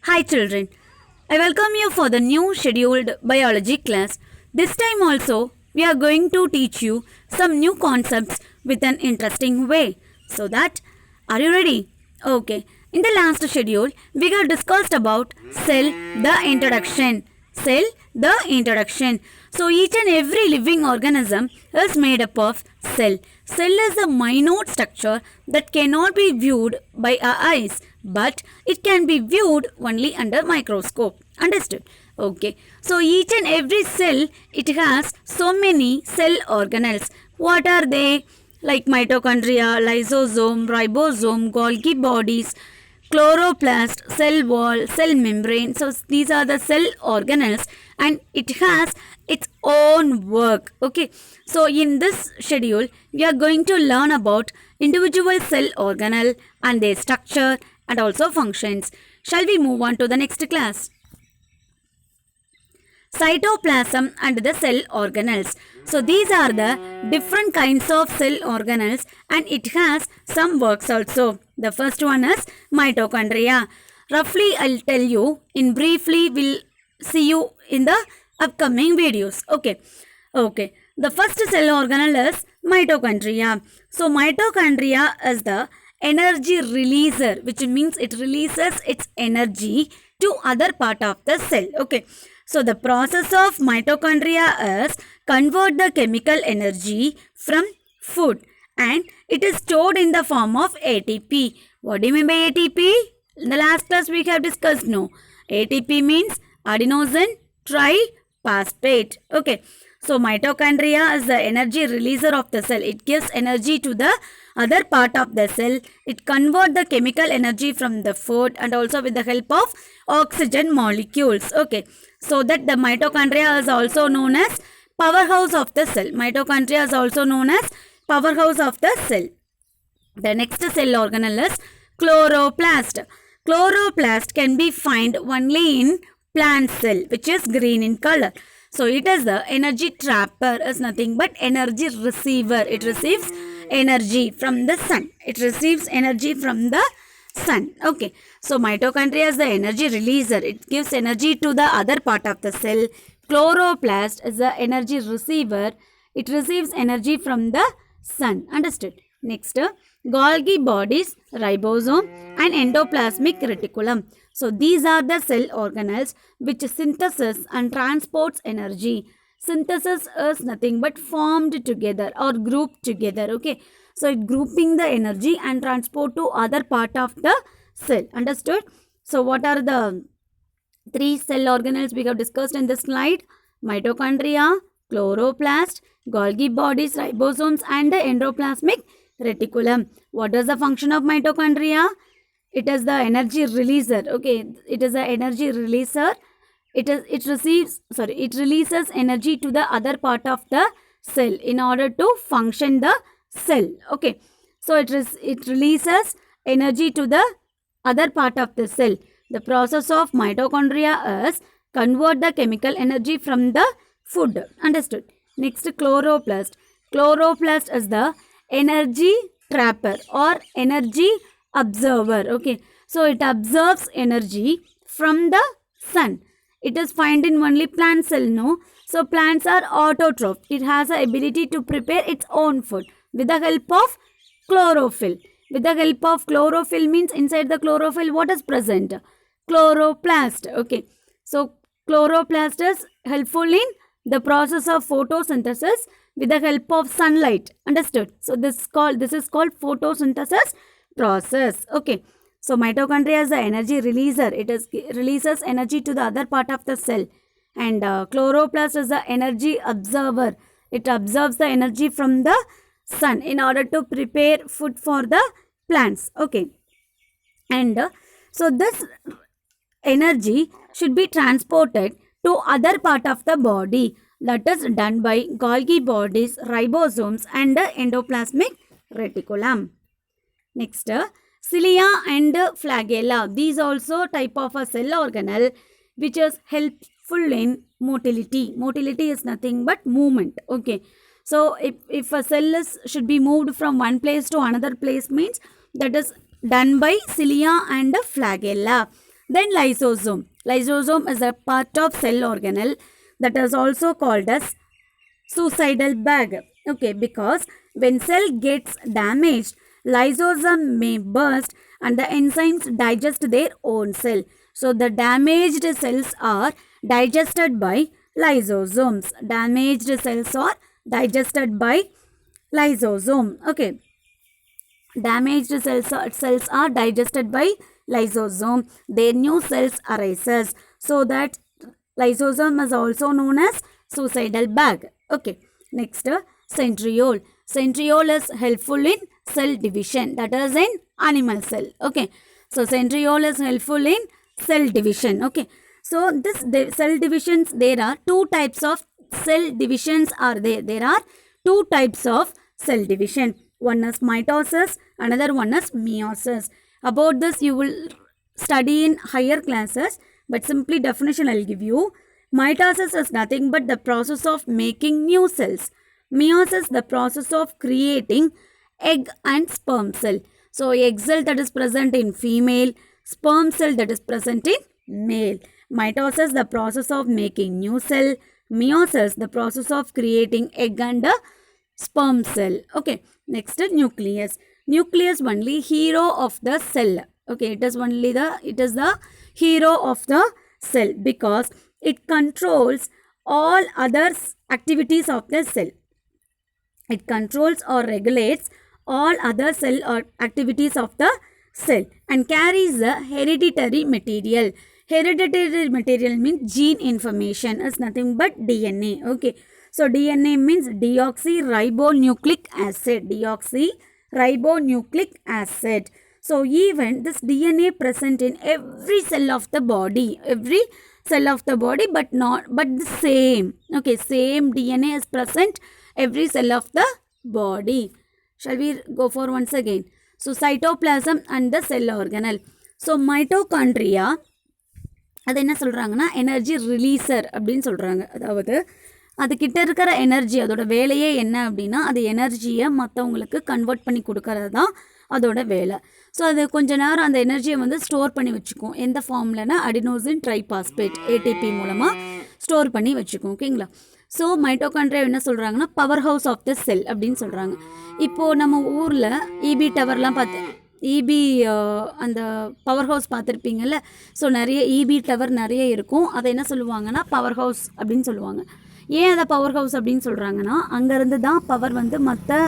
Hi children, I welcome you for the new scheduled biology class. This time also we are going to teach you some new concepts with an interesting way. So that, are you ready? Okay, in the last schedule we have discussed about cell, the introduction. Cell, the introduction. So each and every living organism is made up of cell. Cell is a minute structure that cannot be viewed by our eyes, but it can be viewed only under microscope. Understood? Okay. So each and every cell, it has so many cell organelles. What are they? Like mitochondria, lysosome, ribosome, Golgi bodies, chloroplast, cell wall, cell membrane. So these are the cell organelles and it has its own work. Okay. So in this schedule, we are going to learn about individual cell organelle and their structure and also functions. Shall we move on to the next class? Cytoplasm and the cell organelles. So these are the different kinds of cell organelles and it has some works also. The first one is mitochondria. Roughly I'll tell you, in briefly we'll see you in the upcoming videos. Okay. The first cell organelle is mitochondria. So mitochondria is the energy releaser, which means it releases its energy to other part of the cell. Okay. So the process of mitochondria is convert the chemical energy from food and it is stored in the form of ATP. What do you mean by ATP? In the last class we have discussed. No. ATP means adenosine triphosphate. Okay. So mitochondria is the energy releaser of the cell. It gives energy to the other part of the cell. It converts the chemical energy from the food and also with the help of oxygen molecules. Okay. So that the mitochondria is also known as powerhouse of the cell. Mitochondria is also known as powerhouse of the cell. The next cell organelle is chloroplast. Chloroplast can be found only in plant cell, which is green in color. So it is the energy trapper, is nothing but energy receiver. It receives energy from the sun. It receives energy from the sun. Okay. So mitochondria is the energy releaser. It gives energy to the other part of the cell. Chloroplast is the energy receiver. It receives energy from the sun. Understood? Next, Golgi bodies, ribosome and endoplasmic reticulum. So these are the cell organelles which synthesis and transports energy. Synthesis is nothing but formed together or grouped together. Okay. So it grouping the energy and transport to other part of the cell. Understood? So what are the three cell organelles we have discussed in this slide? Mitochondria, chloroplast, Golgi bodies, ribosomes and the endoplasmic reticulum. What is the function of mitochondria? It is the energy releaser. Okay, it is the energy releaser. It releases energy to the other part of the cell in order to function the cell. Okay, so it releases energy to the other part of the cell. The process of mitochondria is convert the chemical energy from the food. Understood? Next, chloroplast. Chloroplast is the energy trapper or energy observer. Okay, so it absorbs energy from the sun. It is found in only plant cell. No, so plants are autotroph. It has the ability to prepare its own food with the help of chlorophyll. With the help of chlorophyll means inside the chlorophyll what is present? Chloroplast. Okay, so chloroplast is helpful in the process of photosynthesis with the help of sunlight. Understood? So this is called photosynthesis process. Okay. So mitochondria is the energy releaser. It releases energy to the other part of the cell. And chloroplast is the energy observer. It absorbs the energy from the sun in order to prepare food for the plants. Okay. And so this energy should be transported to other part of the body. That is done by Golgi bodies, ribosomes and the endoplasmic reticulum. Next, cilia and flagella. These also type of a cell organelle which is helpful in motility. Motility is nothing but movement. Okay. So if a cell should be moved from one place to another place means that is done by cilia and flagella. Then lysosome. Lysosome is a part of cell organelle that is also called as suicidal bag. Okay, because when cell gets damaged, lysosome may burst and the enzymes digest their own cell. So the damaged cells are digested by lysosomes. Damaged cells are digested by lysosome. Okay, damaged cells are digested by lysosome. Their new cells arises. So that lysosome is also known as suicidal bag. Okay, next centriole. Centriole is helpful in cell division, that is in animal cell. Okay, so centriole is helpful in cell division. Okay, so this cell divisions, there are two types of cell divisions are there. There are two types of cell division. One is mitosis, another one is meiosis. About this you will study in higher classes, but simply definition I will give you. Mitosis is nothing but the process of making new cells. Meiosis, the process of creating egg and sperm cell. So egg cell that is present in female, sperm cell that is present in male. Mitosis, the process of making new cell. Meiosis, the process of creating egg and sperm cell. Okay, next nucleus. Nucleus only hero of the cell. Okay, it is the hero of the cell because it controls all other activities of the cell. It controls or regulates all other cell or activities of the cell and carries the hereditary material. Hereditary material means gene information is nothing but DNA. Okay, so DNA means deoxyribonucleic acid. Deoxyribonucleic acid. So even this DNA present in every cell of the body. Every cell of the body, but the same. Okay, same DNA is present every cell of the body. Shall we go for once again? So cytoplasm and the cell organelle. So mitochondria, அது என்ன சொல்கிறாங்கன்னா energy ரிலீசர் அப்படின்னு சொல்கிறாங்க. அதாவது அதுக்கிட்ட இருக்கிற energy, அதோட வேலையே என்ன அப்படின்னா அது எனர்ஜியை மற்றவங்களுக்கு கன்வெர்ட் பண்ணி கொடுக்கறது தான் அதோட வேலை. ஸோ அது கொஞ்ச நேரம் அந்த எனர்ஜியை வந்து ஸ்டோர் பண்ணி வச்சுக்கும். எந்த ஃபார்ம்லனா அடினோசின் ட்ரைபாஸ்பேட் ஏடிபி மூலமாக ஸ்டோர் பண்ணி வச்சுக்கும். ஓகேங்களா? ஸோ மைட்டோகாண்ட்ரியா என்ன சொல்கிறாங்கன்னா பவர் ஹவுஸ் ஆஃப் த செல் அப்படின்னு சொல்கிறாங்க. இப்போது நம்ம ஊரில் இபி டவர்லாம் இபி அந்த பவர் ஹவுஸ் பார்த்துருப்பீங்கள்ல. ஸோ நிறைய இபி டவர் நிறைய இருக்கும். அதை என்ன சொல்லுவாங்கன்னா பவர் ஹவுஸ் அப்படின்னு சொல்லுவாங்க. ஏன் அதை பவர் ஹவுஸ் அப்படின்னு சொல்கிறாங்கன்னா அங்கேருந்து தான் பவர் வந்து மற்ற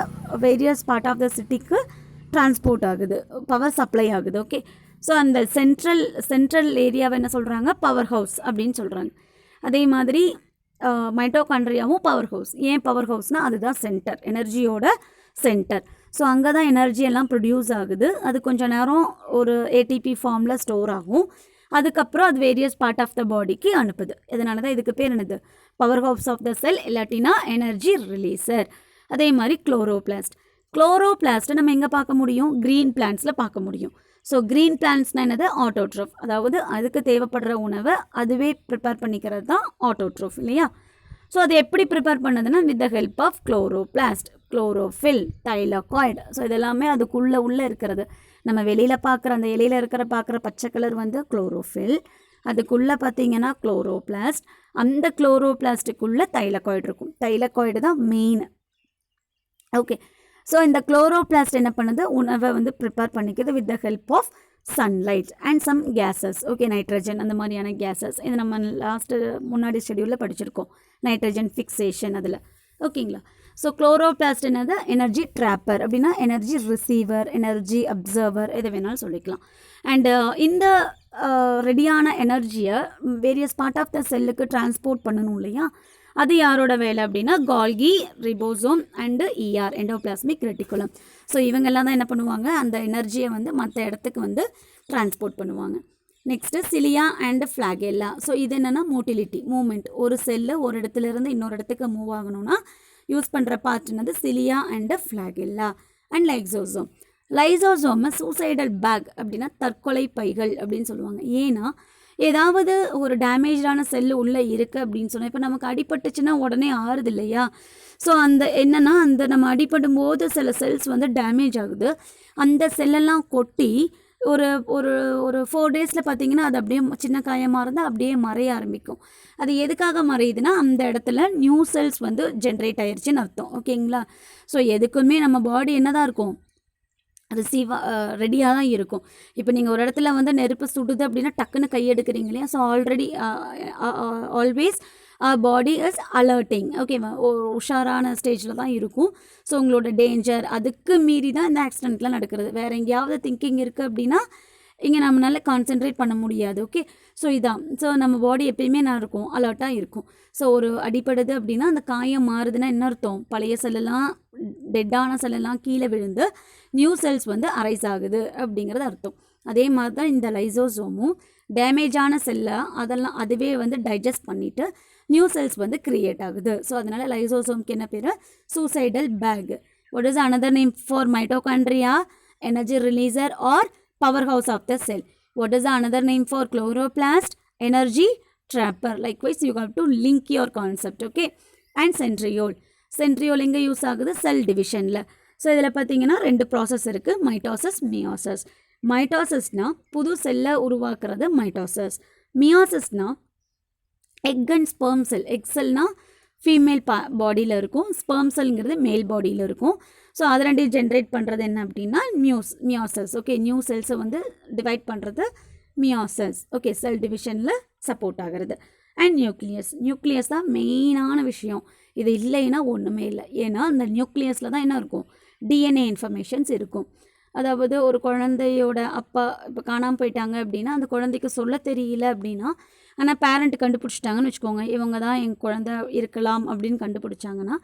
வேரியஸ் பார்ட் ஆஃப் த சிட்டிக்கு டிரான்ஸ்போர்ட் ஆகுது, பவர் சப்ளை ஆகுது. ஓகே, ஸோ அந்த சென்ட்ரல் ஏரியாவை என்ன சொல்கிறாங்க பவர் ஹவுஸ் அப்படின்னு சொல்கிறாங்க. அதே மாதிரி மைட்டோகாண்ட்ரியாவும் பவர் ஹவுஸ். ஏன் பவர் ஹவுஸ்னால் அதுதான் சென்டர், எனர்ஜியோட சென்டர். ஸோ அங்கே தான் எனர்ஜி எல்லாம் ப்ரொடியூஸ் ஆகுது. அது கொஞ்சம் நேரம் ஒரு ஏடிபி ஃபார்மில் ஸ்டோர் ஆகும். அதுக்கப்புறம் அது வேரியஸ் பார்ட் ஆஃப் த பாடிக்கு அனுப்புது. இதனால தான் இதுக்கு பேர் என்னது பவர் ஹவுஸ் ஆஃப் த செல், இல்லாட்டினா எனர்ஜி ரிலீசர். அதே மாதிரி குளோரோபிளாஸ்ட்டை நம்ம எங்கே பார்க்க முடியும்? க்ரீன் பிளான்ட்ஸில் பார்க்க முடியும். ஸோ க்ரீன் பிளான்ட்ஸ்னால் என்னது ஆட்டோட்ரோஃப், அதாவது அதுக்கு தேவைப்படுற உணவை அதுவே ப்ரிப்பேர் பண்ணிக்கிறது தான் ஆட்டோட்ரோஃப் இல்லையா? ஸோ அது எப்படி ப்ரிப்பேர் பண்ணதுன்னா with the help of chloroplast, chlorophyll, thylakoid. So இதெல்லாமே உள்ளே இருக்கிறது. நம்ம வெளியில் பார்க்குற அந்த இலையில் பார்க்குற பச்சை கலர் வந்து குளோரோஃபில், அதுக்குள்ளே பார்த்தீங்கன்னா குளோரோபிளாஸ்ட். அந்த குளோரோபிளாஸ்ட்டுக்குள்ளே தைலகாய்டு இருக்கும். தைலகாய்டு தான் மெயின். ஓகே, ஸோ இந்த குளோரோபிளாஸ்ட் என்ன பண்ணுது? உணவை வந்து ப்ரிப்பேர் பண்ணிக்கிறது with the help of sunlight and some gases. Okay, nitrogen அந்த மாதிரியான கேஸஸ். இது நம்ம முன்னாடி ஷெடியூலில் படிச்சிருக்கோம், நைட்ரஜன் ஃபிக்ஸேஷன் அதில். ஓகேங்களா? ஸோ குளோரோபிளாஸ்ட் என்னது? எனர்ஜி ட்ராப்பர் அப்படின்னா எனர்ஜி ரிசீவர், எனர்ஜி அப்சர்வர், எதை வேணாலும் சொல்லிக்கலாம். அண்டு இந்த ரெடியான எனர்ஜியை வேரியஸ் பார்ட் ஆஃப் த செல்லுக்கு டிரான்ஸ்போர்ட் பண்ணணும் இல்லையா? அது யாரோட வேலை அப்படின்னா Golgi, ribosome and ER, endoplasmic reticulum. So இவங்கெல்லாம் தான் என்ன பண்ணுவாங்க? அந்த எனர்ஜியை வந்து மற்ற இடத்துக்கு வந்து டிரான்ஸ்போர்ட் பண்ணுவாங்க. Next cilia and flagella. So இது என்னென்னா மோட்டிலிட்டி, மூமெண்ட். ஒரு செல்லு ஒரு இடத்துலேருந்து இன்னொரு இடத்துக்கு மூவ் ஆகணும்னா யூஸ் பண்ணுற பார்ட்னது cilia and flagella. And lysosome suicidal bag அப்படின்னா தற்கொலை பைகள் அப்படின்னு சொல்லுவாங்க. ஏன்னா ஏதாவது ஒரு டேமேஜான செல்லு உள்ளே இருக்குது அப்படின்னு சொன்னால், இப்போ நமக்கு அடிபட்டுச்சுன்னா உடனே ஆறுது இல்லையா? ஸோ அந்த என்னென்னா அந்த நம்ம அடிபடும் போது சில செல்ஸ் வந்து டேமேஜ் ஆகுது. அந்த செல்லெல்லாம் கொட்டி ஒரு ஒரு ஒரு 4 டேஸில் பார்த்தீங்கன்னா அது அப்படியே சின்ன காயமாக இருந்தால் அப்படியே மறைய ஆரம்பிக்கும். அது எதுக்காக மறையுதுன்னா அந்த இடத்துல நியூ செல்ஸ் வந்து ஜென்ரேட் ஆயிடுச்சுன்னு அர்த்தம். ஓகேங்களா? ஸோ எதுக்குமே நம்ம பாடி என்ன தான் இருக்கும், ரெடியாக தான் இருக்கும். இப்போ நீங்கள் ஒரு இடத்துல வந்து நெருப்பு சுடுது அப்படின்னா டக்குன்னு கையெடுக்கிறீங்க இல்லையா? So already always body is alerting. ஓகேவா? உஷாரான ஸ்டேஜில் தான் இருக்கும். ஸோ உங்களோட டேஞ்சர் அதுக்கு மீறி தான் இந்த ஆக்சிடெண்ட்லாம் நடக்கிறது. வேறு எங்கேயாவது திங்கிங் இருக்குது அப்படின்னா இங்கே நம்மளால கான்சென்ட்ரேட் பண்ண முடியாது. ஓகே, ஸோ இதான். ஸோ நம்ம பாடி எப்பயுமே நான் இருக்கும், அலர்ட்டாக இருக்கும். ஸோ ஒரு அடிப்படுது அப்படின்னா அந்த காயம் மாறுதுன்னா என்ன அர்த்தம், பழைய செல்லெல்லாம் டெட்டான செல்லெல்லாம் கீழே விழுந்து நியூ செல்ஸ் வந்து அரைஸ் ஆகுது அப்படிங்கிறது அர்த்தம். அதே மாதிரி தான் இந்த லைசோசோமும் டேமேஜான செல்லை அதெல்லாம் அதுவே வந்து டைஜஸ்ட் பண்ணிவிட்டு நியூ செல்ஸ் வந்து கிரியேட் ஆகுது. ஸோ அதனால் லைசோசோம்க்கு என்ன பேர், suicidal bag. What is another name for mitochondria? Energy releaser or powerhouse of the cell. What is another name for chloroplast? Energy trapper. Likewise you have to link your concept. Okay, and centriole எங்கே use ஆகுது, செல் டிவிஷனில். So இதில் பார்த்தீங்கன்னா 2 process இருக்குது, mitosis, meiosis. மைட்டோசிஸ்னால் புது செல்லை உருவாக்குறது mitosis. மியோசிஸ்னால் egg and sperm cell. Egg செல்னால் ஃபீமேல் பாடியில் இருக்கும், ஸ்பெர்ம் செல்ங்கிறது மேல் பாடியில் இருக்கும். ஸோ அது ரெண்டையும் ஜென்ரேட் பண்ணுறது என்ன அப்படின்னா மியோசிஸ். ஓகே, நியூ செல்ஸை வந்து டிவைட் பண்ணுறது மியோசிஸ். ஓகே, செல் டிவிஷனில் சப்போர்ட் ஆகிறது. அண்ட் நியூக்ளியஸ் தான் மெயினான விஷயம். இது இல்லைன்னா ஒன்றுமே இல்லை. ஏன்னா அந்த நியூக்ளியஸில் தான் என்ன இருக்கும், டிஎன்ஏ இன்ஃபர்மேஷன்ஸ் இருக்கும். அதாவது ஒரு குழந்தையோட அப்பா இப்போ காணாமல் போயிட்டாங்க அப்படின்னா அந்த குழந்தைக்கு சொல்ல தெரியல அப்படின்னா, ஆனால் பேரண்ட் கண்டுபிடிச்சிட்டாங்கன்னு வச்சுக்கோங்க, இவங்க தான் என் குழந்தை இருக்கலாம் அப்படின்னு கண்டுபிடிச்சாங்கன்னா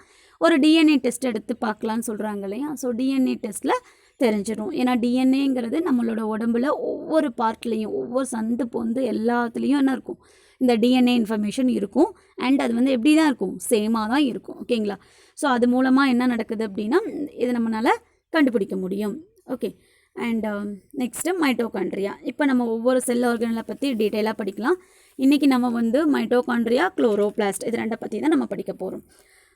ஒரு டிஎன்ஏ டெஸ்ட் எடுத்து பார்க்கலான்னு சொல்கிறாங்க இல்லையா? ஸோ டிஎன்ஏ டெஸ்ட்டில் தெரிஞ்சிடும். ஏன்னா டிஎன்ஏங்கிறது நம்மளோட உடம்புல ஒவ்வொரு பார்ட்லேயும் ஒவ்வொரு சந்து பொந்து எல்லாத்துலேயும் என்ன இருக்கும், இந்த டிஎன்ஏ இன்ஃபர்மேஷன் இருக்கும். அண்ட் அது வந்து எப்படி தான் இருக்கும், சேமாக தான் இருக்கும். ஓகேங்களா? ஸோ அது மூலமாக என்ன நடக்குது அப்படின்னா இதை நம்மளால் கண்டுபிடிக்க முடியும். Okay, and next mitochondria. இப்போ நம்ம ஒவ்வொரு செல் ஆர்கனை பற்றி டீட்டெயிலாக படிக்கலாம். இன்றைக்கி நம்ம வந்து மைட்டோகாண்ட்ரியா, குளோரோபிளாஸ்ட் இது ரெண்டை பற்றி தான் நம்ம படிக்க போகிறோம்.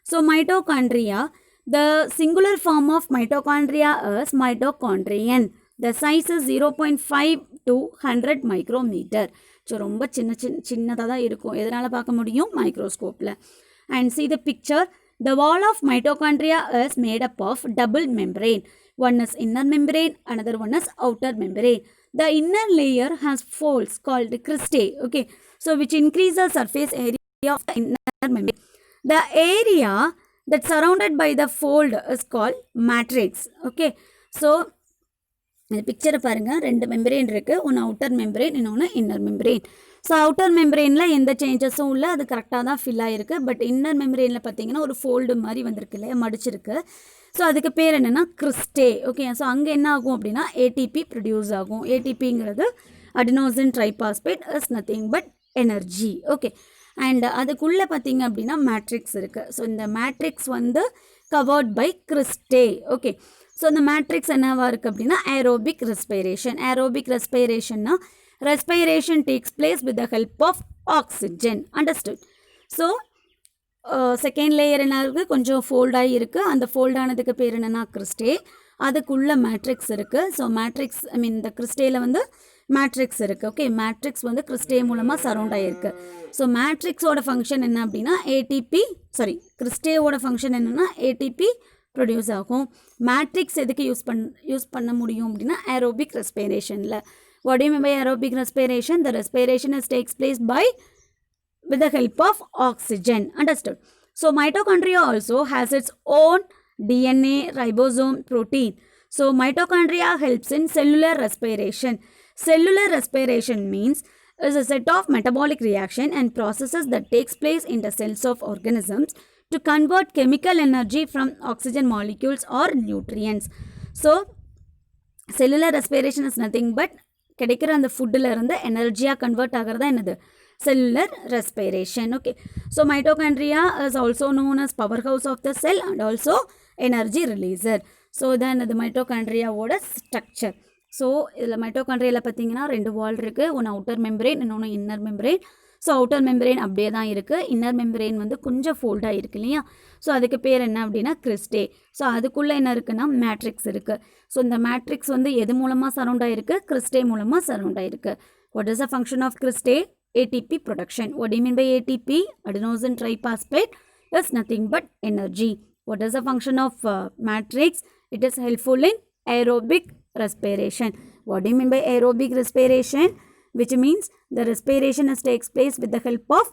So mitochondria, the singular form of mitochondria is mitochondrion. The size is 0.5 to 100 micrometer. So ரொம்ப சின்னதாக தான் இருக்கும். எதனால் பார்க்க முடியும், மைக்ரோஸ்கோப்பில். And see the picture. The wall of mitochondria is made up of double membrane. One is inner membrane, another one is outer membrane. The inner layer has folds called cristae. Okay, so which increase the surface area of the inner membrane. The area that's surrounded by the fold is called matrix. Okay, so இந்த பிக்சரை பாருங்கள், 2 membrane இருக்குது, ஒன்று outer membrane, இன்னொன்று inner membrane. So outer மெம்பரேனில் எந்த சேஞ்சஸும் இல்லை, அது கரெக்டாக தான் ஃபில் ஆகிருக்கு. பட் இன்னர் மெம்பரேனில் பார்த்தீங்கன்னா ஒரு ஃபோல்டு மாதிரி வந்திருக்கு இல்லையா, மடிச்சிருக்கு. ஸோ அதுக்கு பேர் என்னென்னா கிறிஸ்டே. ஓகே, ஸோ அங்கே என்ன ஆகும் அப்படின்னா ஏடிபி ப்ரொடியூஸ் ஆகும். ஏடிபிங்கிறது adenosine triphosphate is nothing but energy. Okay, and அதுக்குள்ளே பார்த்தீங்க அப்படின்னா மேட்ரிக்ஸ் இருக்குது. ஸோ இந்த மேட்ரிக்ஸ் வந்து covered by cristae. Okay, so இந்த மேட்ரிக்ஸ் என்னவாக இருக்குது அப்படின்னா ஏரோபிக் ரெஸ்பிரேஷன். ஏரோபிக் ரெஸ்பிரேஷன்னா respiration takes place with the help of oxygen. Understood? So second layer என்ன இருக்குது, கொஞ்சம் ஃபோல்டாகி இருக்குது. அந்த ஃபோல்டானதுக்கு பேர் என்னென்னா கிறிஸ்டே. அதுக்குள்ளே மேட்ரிக்ஸ் இருக்குது. ஸோ மேட்ரிக்ஸ் இந்த கிறிஸ்டேயில் வந்து மேட்ரிக்ஸ் இருக்குது. ஓகே, மேட்ரிக்ஸ் வந்து கிறிஸ்டே மூலமாக சரௌண்ட் ஆகிருக்கு. ஸோ மேட்ரிக்ஸோட ஃபங்க்ஷன் என்ன அப்படின்னா கிறிஸ்டேவோட ஃபங்க்ஷன் என்னென்னா ஏடிபி ப்ரொடியூஸ் ஆகும். மேட்ரிக்ஸ் எதுக்கு யூஸ் பண்ண முடியும் அப்படின்னா ஏரோபிக் ரெஸ்பிரேஷனில். What do you mean by aerobic respiration? The respiration takes place with the help of oxygen. Understood? So mitochondria also has its own DNA, ribosome, protein. So mitochondria helps in cellular respiration. Cellular respiration means is a set of metabolic reaction and processes that takes place in the cells of organisms to convert chemical energy from oxygen molecules or nutrients. So cellular respiration is nothing but கிடைக்கிற அந்த ஃபுட்டில் இருந்து எனர்ஜியாக convert ஆகிறது தான் என்னது, cellular respiration. Okay, so mitochondria is also known as powerhouse of the cell and also energy releaser. So இதான் இது மைட்டோகாண்ட்ரியாவோட ஸ்ட்ரக்சர். ஸோ இதில் மைட்டோகாண்ட்ரியாவில் பார்த்தீங்கன்னா 2 வால் இருக்குது, ஒன்று அவுட்டர் மெம்பரேன், இன்னொன்று inner membrane. So outer membrane அப்படியே தான் இருக்குது, இன்னர் மெம்பரேன் வந்து கொஞ்சம் ஃபோல்டாக இருக்கு இல்லையா. ஸோ அதுக்கு பேர் என்ன அப்படின்னா கிறிஸ்டே. ஸோ அதுக்குள்ளே என்ன இருக்குன்னா மேட்ரிக்ஸ் இருக்குது. ஸோ இந்த மேட்ரிக்ஸ் வந்து எது மூலமாக சரௌண்ட் ஆகிருக்கு, கிறிஸ்டே மூலமாக சரௌண்ட் ஆகிருக்கு. What is the function of cristae? ATP production. What do you mean by ATP? Adenosine triphosphate is nothing but energy. What is the function of matrix? It is helpful in aerobic respiration. What do you mean by aerobic respiration? Which means the respiration takes place with the help of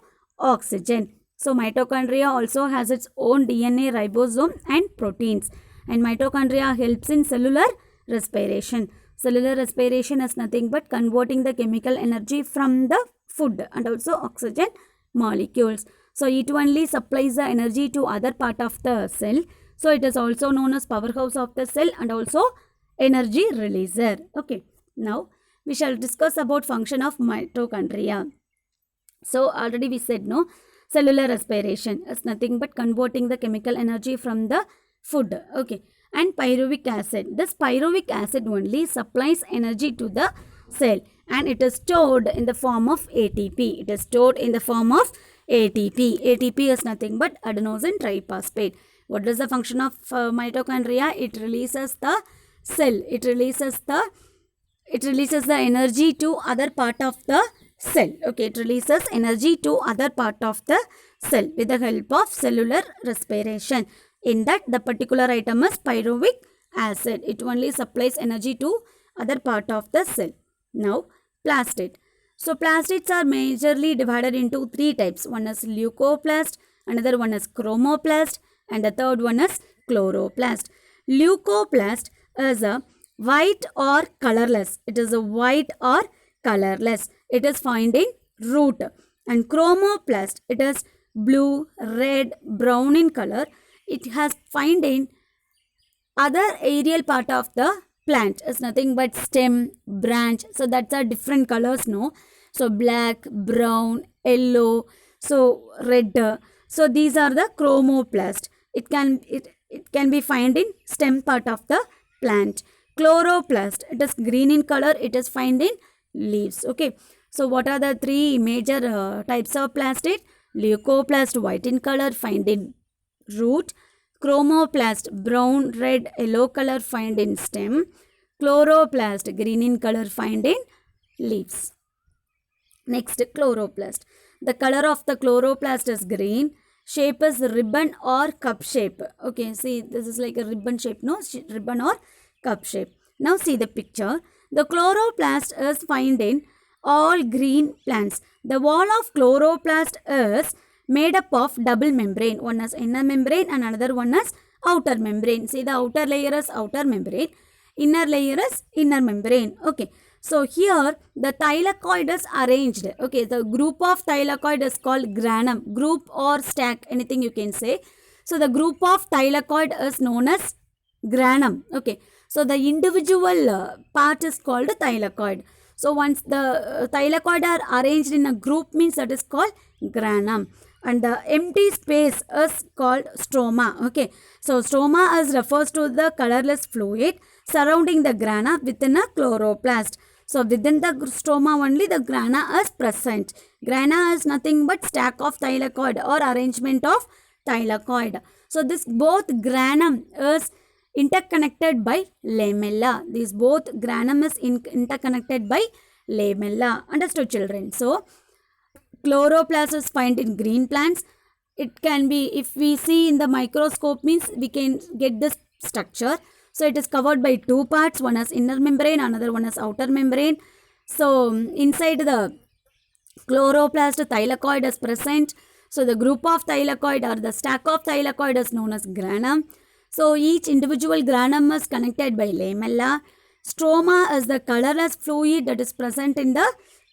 oxygen. So mitochondria also has its own DNA, ribosome and proteins. And mitochondria helps in cellular respiration. Cellular respiration is nothing but converting the chemical energy from the food and also oxygen molecules. So it only supplies the energy to other part of the cell. So it is also known as powerhouse of the cell and also energy releaser. Okay. Now we shall discuss about function of mitochondria. So already we said no, cellular respiration is nothing but converting the chemical energy from the food. Okay. And pyruvic acid. This pyruvic acid only supplies energy to the cell and it is stored in the form of ATP. It is stored in the form of ATP. ATP is nothing but adenosine triphosphate. What is the function of mitochondria? It releases the cell. It releases the energy to other part of the cell. Okay, it releases energy to other part of the cell with the help of cellular respiration. In that, the particular item is pyruvic acid. It only supplies energy to other part of the cell. Now, plastid. So, plastids are majorly divided into three types. One is leucoplast, another one is chromoplast, and the third one is chloroplast. Leucoplast is a white or colorless. It is a white or colorless. It is found in root. And chromoplast, it is blue, red, brown in color. It has found in other aerial part of the plant. Is nothing but stem, branch. So that's are different colors, no? So black, brown, yellow, so red. So these are the chromoplast. It can be found in stem part of the plant. Chloroplast, it is green in color. It is found in leaves. Okay. So what are the three major types of plastid? Leucoplast, white in color, found in root. Chromoplast, brown, red, yellow color, found in stem. Chloroplast, green in color, found in leaves. Next, chloroplast. The color of the chloroplast is green. Shape is ribbon or cup shape. Okay, see, this is like a ribbon shape, no? Ribbon or cup shape. Now see the picture. The chloroplast is found in all green plants. The wall of chloroplast is made up of double membrane. One is inner membrane and another one is outer membrane. See, the outer layer is outer membrane, inner layer is inner membrane. Okay. So here the thylakoid is arranged. Okay, the group of thylakoid is called granum. Group or stack, anything you can say. So the group of thylakoid is known as granum. Okay. So the individual part is called thylakoid. So once the thylakoid are arranged in a group means that is called granum. And the empty space is called stroma. Okay. So stroma is refers to the colorless fluid surrounding the grana within a chloroplast. So within the stroma only the grana is present. Grana is nothing but stack of thylakoid or arrangement of thylakoid. So this both granum is interconnected by lamella. These both granum is interconnected by lamella. Understood, children? So chloroplast is found in green plants. It can be, if we see in the microscope means we can get this structure. So it is covered by two parts. One is inner membrane, another one is outer membrane. So inside the chloroplast, thylakoid is present. So the group of thylakoid or the stack of thylakoid is known as granum. So each individual granum is connected by lamella. Stroma is the colorless fluid that is present in the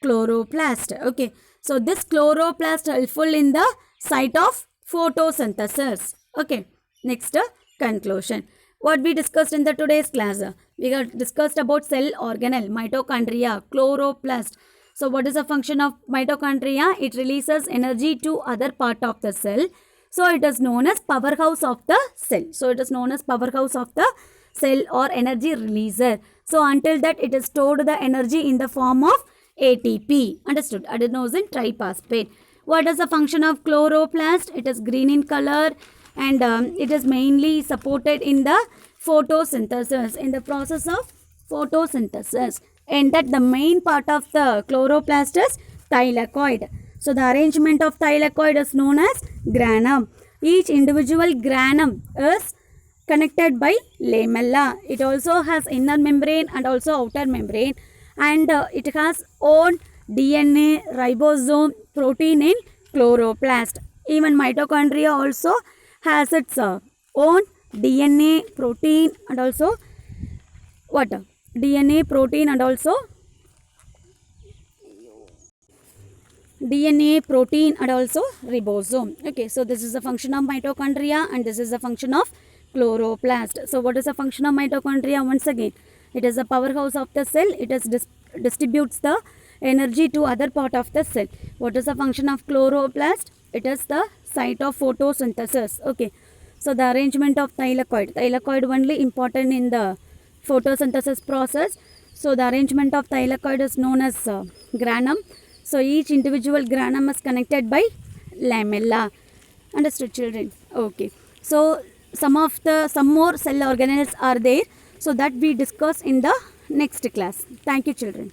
chloroplast. Okay. So this chloroplast helpful in the site of photosynthesis. Okay. Next, conclusion. What we discussed in the today's class? We got discussed about cell organelle, mitochondria, chloroplast. So what is the function of mitochondria? It releases energy to other part of the cell. So it is known as powerhouse of the cell. So it is known as powerhouse of the cell or energy releaser. So until that it is stored the energy in the form of ATP. Understood? Adenosine triphosphate. What is the function of chloroplast? It is green in color and it is mainly supported in the photosynthesis, in the process of photosynthesis. And that the main part of the chloroplast is thylakoid. So the arrangement of thylakoid is known as granum. Each individual granum is connected by lamella. It also has inner membrane and also outer membrane, and it has own DNA, ribosome, protein in chloroplast. Even mitochondria also has its own DNA, protein and also what? DNA, protein and also DNA, protein and also ribosome. Okay, so this is the function of mitochondria and this is the function of chloroplast. So what is the function of mitochondria? Once again, it is the powerhouse of the cell. It is distributes the energy to other part of the cell. What is the function of chloroplast? It is the site of photosynthesis. Okay, so the arrangement of thylakoid. Thylakoid only important in the photosynthesis process. So the arrangement of thylakoid is known as granum. So each individual granum is connected by lamella. Understood, children? Okay. So some more cell organelles are there. So that we discuss in the next class. Thank you, children.